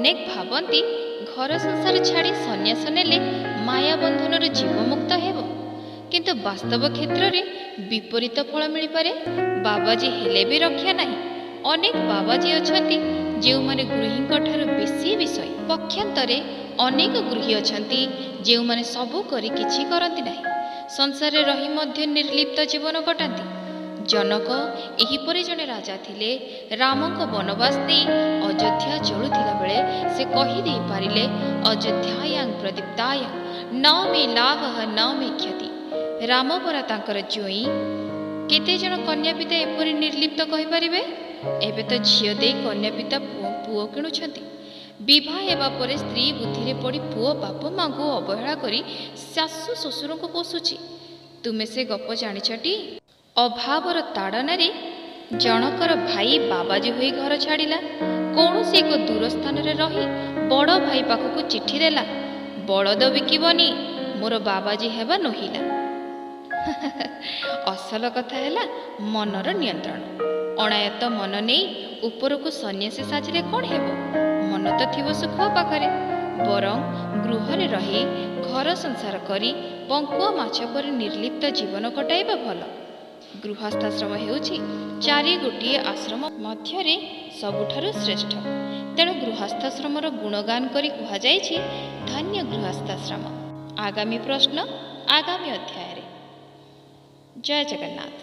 ଅନେକ ଭାବନ୍ତି ଘର ସଂସାର ଛାଡ଼ି ସନ୍ନ୍ୟାସ ନେଲେ ମାୟା ବନ୍ଧନରୁ ଜୀବମୁକ୍ତ ହେବ, କିନ୍ତୁ ବାସ୍ତବ କ୍ଷେତ୍ରରେ ବିପରୀତ ଫଳ ମିଳିପାରେ। ବାବାଜୀ ହେଲେ ବି ରକ୍ଷା ନାହିଁ। ଅନେକ ବାବାଜୀ ଅଛନ୍ତି ଯେଉଁମାନେ ଗୃହୀଙ୍କ ଠାରୁ ବେଶୀ ବିଷୟ। ପକ୍ଷାନ୍ତରେ ଅନେକ ଗୃହୀ ଅଛନ୍ତି ଯେଉଁମାନେ ସବୁ କରି କିଛି କରନ୍ତି ନାହିଁ, ସଂସାରରେ ରହି ମଧ୍ୟ ନିର୍ଲିପ୍ତ ଜୀବନ କଟାନ୍ତି। ଜନକ ଏହିପରି ଜଣେ ରାଜା ଥିଲେ। ରାମଙ୍କ ବନବାସ ଦେଇ ଅଯୋଧ୍ୟା ଚଳୁଥିଲା ବେଳେ ସେ କହିଦେଇ ପାରିଲେ, ଅଯୋଧ୍ୟାୟାଂ ପ୍ରଦୀପ୍ତାୟାଂ ନ ମେ ଲାଭଃ ନ ମେ କ୍ଷତି। ରାମ ପରା ତାଙ୍କର ଜ୍ୱଇଁ। କେତେଜଣ କନ୍ୟା ପିତା ଏପରି ନିର୍ଲିପ୍ତ କହିପାରିବେ? ଏବେ ତ ଝିଅ ଦେଇ କନ୍ୟା ପିତା ପୁଅ କିଣୁଛନ୍ତି। ବିବାହ ହେବା ପରେ ସ୍ତ୍ରୀ ବୁଦ୍ଧିରେ ପଡ଼ି ପୁଅ ବାପ ମାଙ୍କୁ ଅବହେଳା କରି ଶାଶୁ ଶ୍ୱଶୁରଙ୍କୁ ପୋଷୁଛି। ତୁମେ ସେ ଗପ ଜାଣିଛଟି? ଅଭାବର ତାଡ଼ନାରେ ଜଣକର ଭାଇ ବାବାଜୀ ହୋଇ ଘର ଛାଡ଼ିଲା। କୌଣସି ଏକ ଦୂର ସ୍ଥାନରେ ରହି ବଡ଼ ଭାଇ ପାଖକୁ ଚିଠି ଦେଲା, ବଳଦ ବିକିବନି, ମୋର ବାବାଜୀ ହେବା ନୋହିଲା। ଅସଲ କଥା ହେଲା ମନର ନିୟନ୍ତ୍ରଣ। ଅଣାୟତ୍ତ ମନ ନେଇ ଉପରକୁ ସନ୍ନ୍ୟାସୀ ସାଜିଲେ କ'ଣ ହେବ? ମନ ତ ଥିବ ସୁଖ ପାଖରେ। ବରଂ ଗୃହରେ ରହି ଘର ସଂସାର କରି ପଙ୍କୁଆ ମାଛ ପରି ନିର୍ଲିପ୍ତ ଜୀବନ କଟାଇବା ଭଲ। ଗୃହସ୍ଥାଶ୍ରମ ହେଉଛି ଚାରି ଗୋଟିଏ ଆଶ୍ରମ ମଧ୍ୟରେ ସବୁଠାରୁ ଶ୍ରେଷ୍ଠ। ତେଣୁ ଗୃହସ୍ଥାଶ୍ରମର ଗୁଣଗାନ କରି କୁହାଯାଇଛି, ଧନ୍ୟ ଗୃହସ୍ଥାଶ୍ରମ। ଆଗାମୀ ପ୍ରଶ୍ନ ଆଗାମୀ ଅଧ୍ୟାୟରେ। ଜୟ ଜଗନ୍ନାଥ।